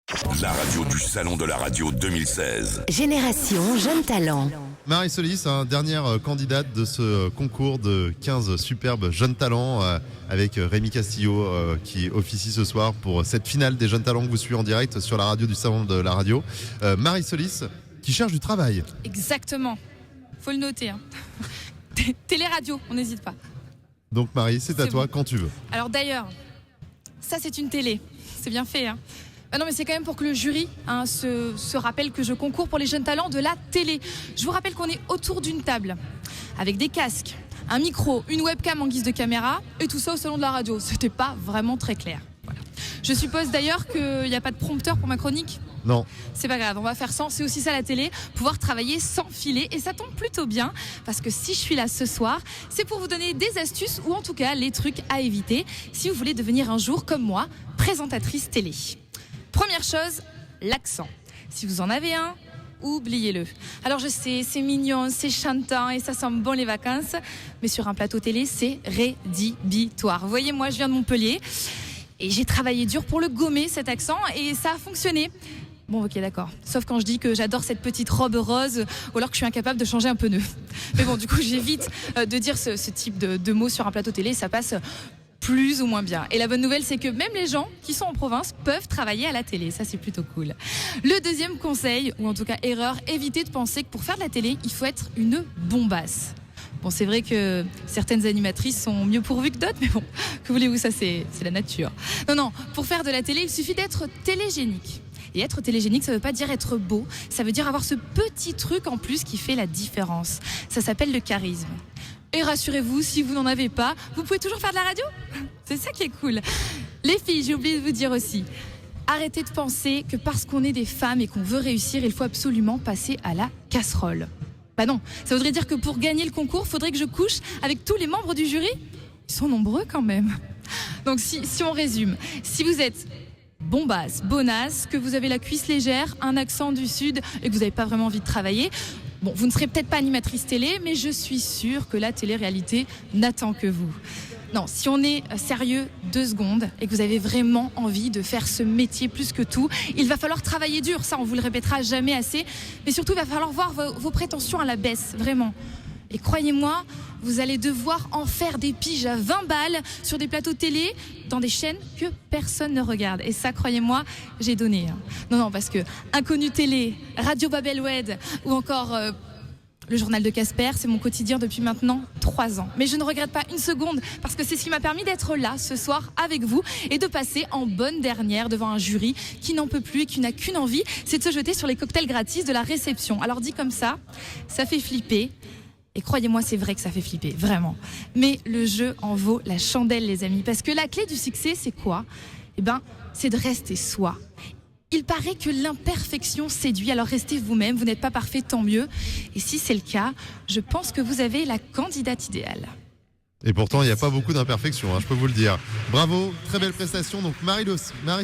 La radio du Salon de la Radio 2016. Génération Jeune Talent. Marie Solis, dernière candidate de ce concours de 15 superbes jeunes talents avec Rémi Castillo qui officie ce soir pour cette finale des jeunes talents que vous suivez en direct sur la radio du Salon de la Radio. Marie Solis qui cherche du travail. Exactement, faut le noter. Télé-radio, on n'hésite pas. Donc Marie, c'est à toi bon. quand tu veux. Alors d'ailleurs, ça c'est une télé, c'est bien fait. Ah non mais c'est quand même pour que le jury se rappelle que je concours pour les jeunes talents de la télé. Je vous rappelle qu'on est autour d'une table avec des casques, un micro, une webcam en guise de caméra et tout ça au Salon de la Radio. C'était pas vraiment très clair. Voilà. Je suppose d'ailleurs qu'il n'y a pas de prompteur pour ma chronique. Non. C'est pas grave, on va faire sans, c'est aussi ça la télé, pouvoir travailler sans filet et ça tombe plutôt bien parce que si je suis là ce soir, c'est pour vous donner des astuces ou en tout cas les trucs à éviter si vous voulez devenir un jour comme moi, présentatrice télé. Première chose, l'accent. Si vous en avez un, oubliez-le. Alors je sais, c'est mignon, c'est chantant et ça sent bon les vacances, mais sur un plateau télé, c'est rédhibitoire. Vous voyez, moi je viens de Montpellier et j'ai travaillé dur pour le gommer cet accent et ça a fonctionné. Bon, ok, d'accord. Sauf quand je dis que j'adore cette petite robe rose ou alors que je suis incapable de changer un pneu. Mais bon, du coup, j'évite de dire ce type de mots sur un plateau télé. Ça passe plus ou moins bien. Et la bonne nouvelle, c'est que même les gens qui sont en province peuvent travailler à la télé. Ça, c'est plutôt cool. Le deuxième conseil, ou en tout cas erreur, évitez de penser que pour faire de la télé, il faut être une bombasse. Bon, c'est vrai que certaines animatrices sont mieux pourvues que d'autres, mais bon, que voulez-vous, ça c'est la nature. Non, pour faire de la télé, il suffit d'être télégénique. Et être télégénique, ça veut pas dire être beau, ça veut dire avoir ce petit truc en plus qui fait la différence. Ça s'appelle le charisme. Et rassurez-vous, si vous n'en avez pas, vous pouvez toujours faire de la radio. C'est ça qui est cool. Les filles, j'ai oublié de vous dire aussi, arrêtez de penser que parce qu'on est des femmes et qu'on veut réussir, il faut absolument passer à la casserole. Bah non, ça voudrait dire que pour gagner le concours, il faudrait que je couche avec tous les membres du jury. Ils sont nombreux quand même. Donc si on résume, si vous êtes bombasse, bonasse, que vous avez la cuisse légère, un accent du sud et que vous n'avez pas vraiment envie de travailler, bon, vous ne serez peut-être pas animatrice télé, mais je suis sûre que la télé-réalité n'attend que vous. Non, si on est sérieux 2 secondes et que vous avez vraiment envie de faire ce métier plus que tout, il va falloir travailler dur, ça on vous le répétera jamais assez, mais surtout il va falloir voir vos prétentions à la baisse, vraiment. Et croyez-moi, vous allez devoir en faire des piges à 20 balles sur des plateaux télé dans des chaînes que personne ne regarde. Et ça, croyez-moi, j'ai donné. Non, parce que Inconnu Télé, Radio Babel Wed ou encore le journal de Casper, c'est mon quotidien depuis maintenant 3 ans. Mais je ne regrette pas une seconde parce que c'est ce qui m'a permis d'être là ce soir avec vous et de passer en bonne dernière devant un jury qui n'en peut plus et qui n'a qu'une envie, c'est de se jeter sur les cocktails gratis de la réception. Alors dit comme ça fait flipper. Et croyez-moi, c'est vrai que ça fait flipper, vraiment. Mais le jeu en vaut la chandelle, les amis. Parce que la clé du succès, c'est quoi ? C'est de rester soi. Il paraît que l'imperfection séduit, alors restez vous-même, vous n'êtes pas parfait, tant mieux. Et si c'est le cas, je pense que vous avez la candidate idéale. Et pourtant, il n'y a pas beaucoup d'imperfections, je peux vous le dire. Bravo, très belle prestation. Donc Marie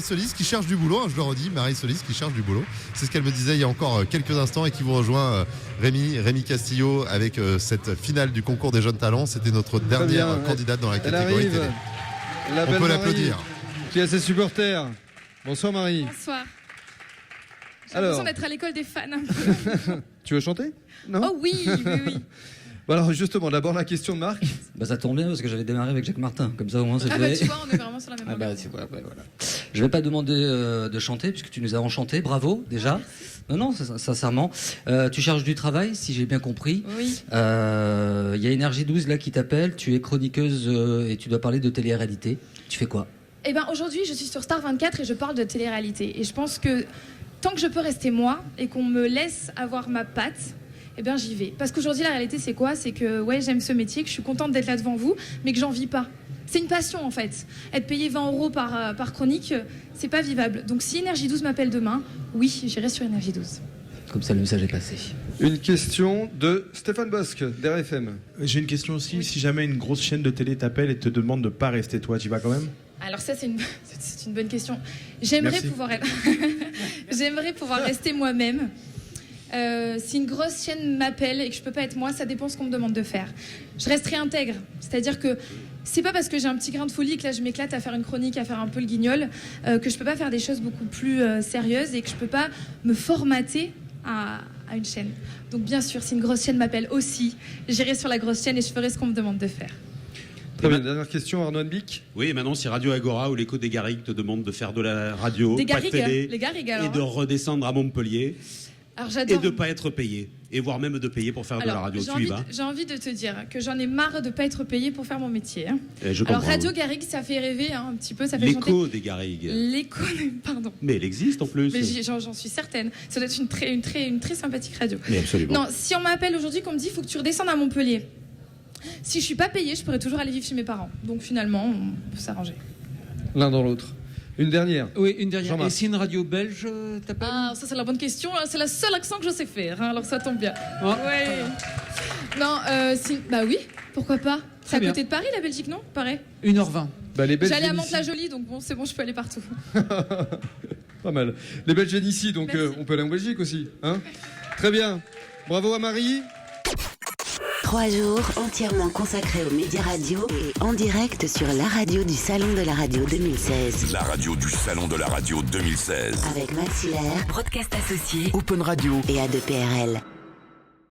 Solis qui cherche du boulot, je le redis, Marie Solis qui cherche du boulot. C'est ce qu'elle me disait il y a encore quelques instants et qui vous rejoint Rémi Castillo avec cette finale du concours des jeunes talents. C'était notre dernière candidate dans la catégorie télé. On peut l'applaudir. Qui a ses supporters. Bonsoir Marie. Bonsoir. J'ai l'impression d'être à l'école des fans un peu. Tu veux chanter ? Non ? Oh oui. Bon alors justement, d'abord la question de Marc. Ça tombe bien parce que j'avais démarré avec Jacques Martin, comme ça au moins c'est fait. Tu vois, on est vraiment sur la même longueur. Voilà. Je vais pas demander de chanter puisque tu nous as enchanté, bravo déjà. Non, sincèrement. Tu cherches du travail, si j'ai bien compris. Oui. Y a Énergie 12 là qui t'appelle, tu es chroniqueuse et tu dois parler de télé-réalité. Tu fais quoi ? Aujourd'hui, je suis sur Star 24 et je parle de télé-réalité. Et je pense que tant que je peux rester moi et qu'on me laisse avoir ma patte, j'y vais. Parce qu'aujourd'hui, la réalité, c'est quoi ? C'est que, j'aime ce métier, que je suis contente d'être là devant vous, mais que j'en vis pas. C'est une passion, en fait. Être payé 20 € par chronique, c'est pas vivable. Donc, si Énergie 12 m'appelle demain, oui, j'irai sur Énergie 12. Comme ça, le message est passé. Une question de Stéphane Bosque, d'RFM. J'ai une question aussi. Oui. Si jamais une grosse chaîne de télé t'appelle et te demande de pas rester, toi, tu y vas quand même ? Alors ça, c'est une bonne question. J'aimerais pouvoir rester moi-même. Si une grosse chaîne m'appelle et que je peux pas être moi, ça dépend ce qu'on me demande de faire. Je resterai intègre, c'est-à-dire que c'est pas parce que j'ai un petit grain de folie que là je m'éclate à faire une chronique, à faire un peu le guignol, que je peux pas faire des choses beaucoup plus sérieuses et que je peux pas me formater à une chaîne. Donc bien sûr, si une grosse chaîne m'appelle aussi, j'irai sur la grosse chaîne et je ferai ce qu'on me demande de faire. Très bien, dernière question, Arnaud Henbick. Oui, et maintenant, si Radio Agora ou l'Écho des Garrigues te demande de faire de la radio, Des pas de Garrigues, télé, les Garrigues alors. et de redescendre à Montpellier, Alors et j'adore. de pas être payé, et voire même de payer pour faire de la radio. Tu y vas? J'ai envie de te dire que j'en ai marre de pas être payé pour faire mon métier. Hein. Et je Alors comprends. Radio Garrigue, ça fait rêver un petit peu, ça fait chanter. L'Écho des Garrigues. L'écho, pardon. Mais elle existe en plus. Mais j'en suis certaine. Ça doit être une très sympathique radio. Mais absolument. Non, si on m'appelle aujourd'hui, qu'on me dit il faut que tu redescendes à Montpellier. Si je suis pas payée, je pourrais toujours aller vivre chez mes parents. Donc finalement, on peut s'arranger. L'un dans l'autre. Une dernière. Oui, une dernière. Jean-Marc. Et si une radio belge t'appelle? Ah, ça c'est la bonne question. C'est le seul accent que je sais faire. Hein, alors ça tombe bien. Ah. Ouais. Non, bah oui, pourquoi pas. C'est Très à bien. côté de Paris, la Belgique, non? Pareil. 1h20. Bah, les Belges J'allais à viennent ici. Mantes-la-Jolie, donc bon, c'est bon, je peux aller partout. Pas mal. Les Belges viennent ici, donc Merci. on peut aller en Belgique aussi. Hein. Très bien. Bravo à Marie. 3 jours entièrement consacrés aux médias radio et en direct sur la radio du Salon de la Radio 2016. La radio du Salon de la Radio 2016. Avec Maxillaire, Broadcast Associé Open Radio. et A2PRL.